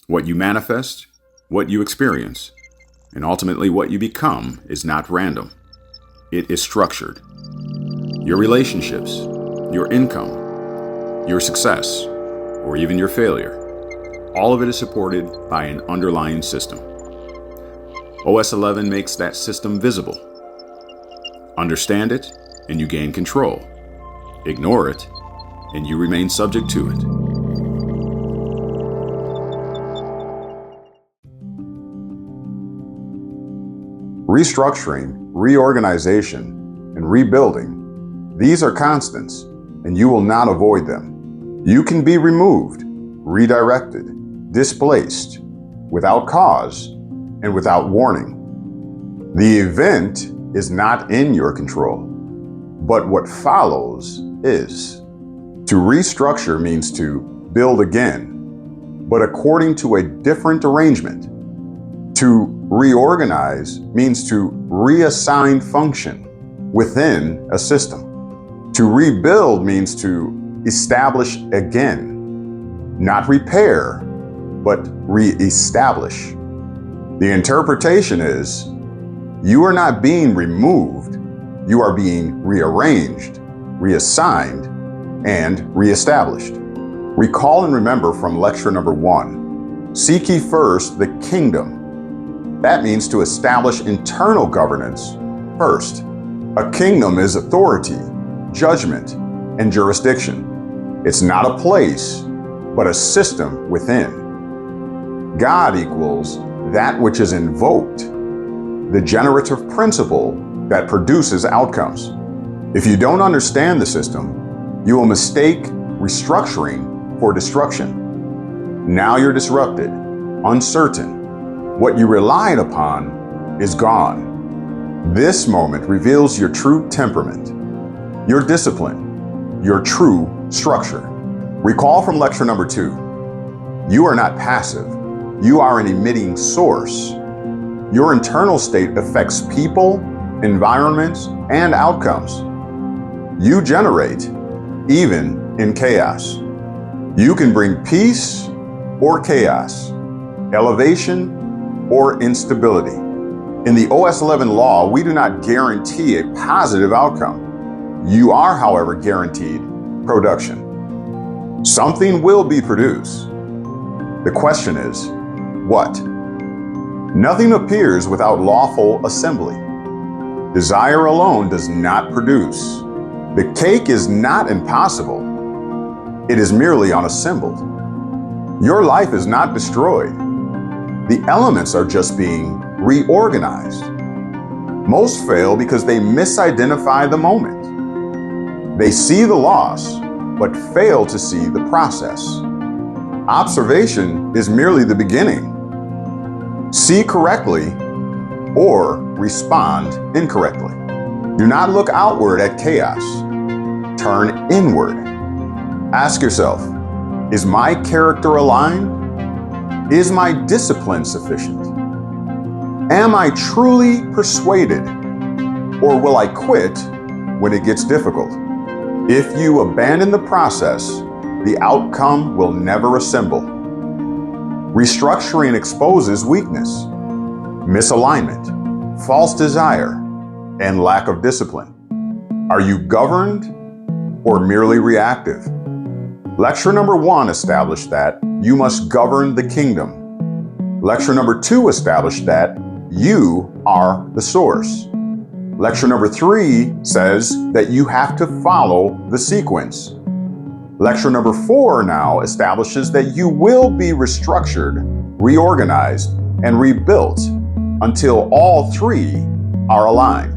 What you manifest, what you experience, and ultimately what you become is not random. It is structured. Your relationships, your income, your success, or even your failure, all of it is supported by an underlying system. OS-11 makes that system visible. Understand it, and you gain control. Ignore it, and you remain subject to it. Restructuring, reorganization, and rebuilding, these are constants, and you will not avoid them. You can be removed, redirected, displaced, without cause, and without warning. The event is not in your control, but what follows is. To restructure means to build again, but according to a different arrangement. To reorganize means to reassign function within a system. To rebuild means to establish again, not repair, but re-establish. The interpretation is, you are not being removed, you are being rearranged, reassigned, and reestablished. Recall and remember from lecture number 1. Seek ye first the kingdom. That means to establish internal governance first. A kingdom is authority, judgment, and jurisdiction. It's not a place, but a system within. God equals that which is invoked, the generative principle that produces outcomes. If you don't understand the system, you will mistake restructuring for destruction. Now you're disrupted, uncertain. What you relied upon is gone. This moment reveals your true temperament, your discipline, your true structure. Recall from lecture number 2. You are not passive. You are an emitting source. Your internal state affects people, environments, and outcomes. You generate, even in chaos. You can bring peace or chaos, elevation or instability. In the OS-11 law, we do not guarantee a positive outcome. You are, however, guaranteed production. Something will be produced. The question is, what? Nothing appears without lawful assembly. Desire alone does not produce. The cake is not impossible. It is merely unassembled. Your life is not destroyed. The elements are just being reorganized. Most fail because they misidentify the moment. They see the loss, but fail to see the process. Observation is merely the beginning. See correctly or respond incorrectly. Do not look outward at chaos. Turn inward. Ask yourself, is my character aligned? Is my discipline sufficient? Am I truly persuaded? Or will I quit when it gets difficult? If you abandon the process, the outcome will never assemble. Restructuring exposes weakness, misalignment, false desire, and lack of discipline. Are you governed or merely reactive? Lecture number 1 established that you must govern the kingdom. Lecture number 2 established that you are the source. Lecture number 3 says that you have to follow the sequence. Lecture number 4 now establishes that you will be restructured, reorganized, and rebuilt until all 3 are aligned.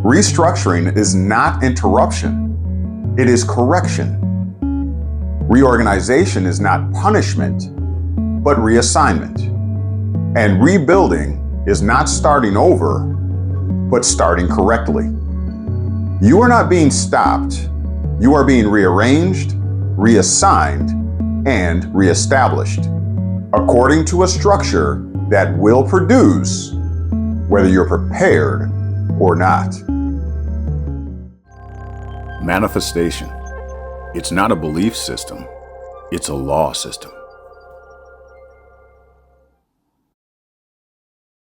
Restructuring is not interruption, it is correction. Reorganization is not punishment, but reassignment. And rebuilding is not starting over, but starting correctly. You are not being stopped. You are being rearranged, reassigned, and reestablished according to a structure that will produce whether you're prepared or not. Manifestation. It's not a belief system, it's a law system.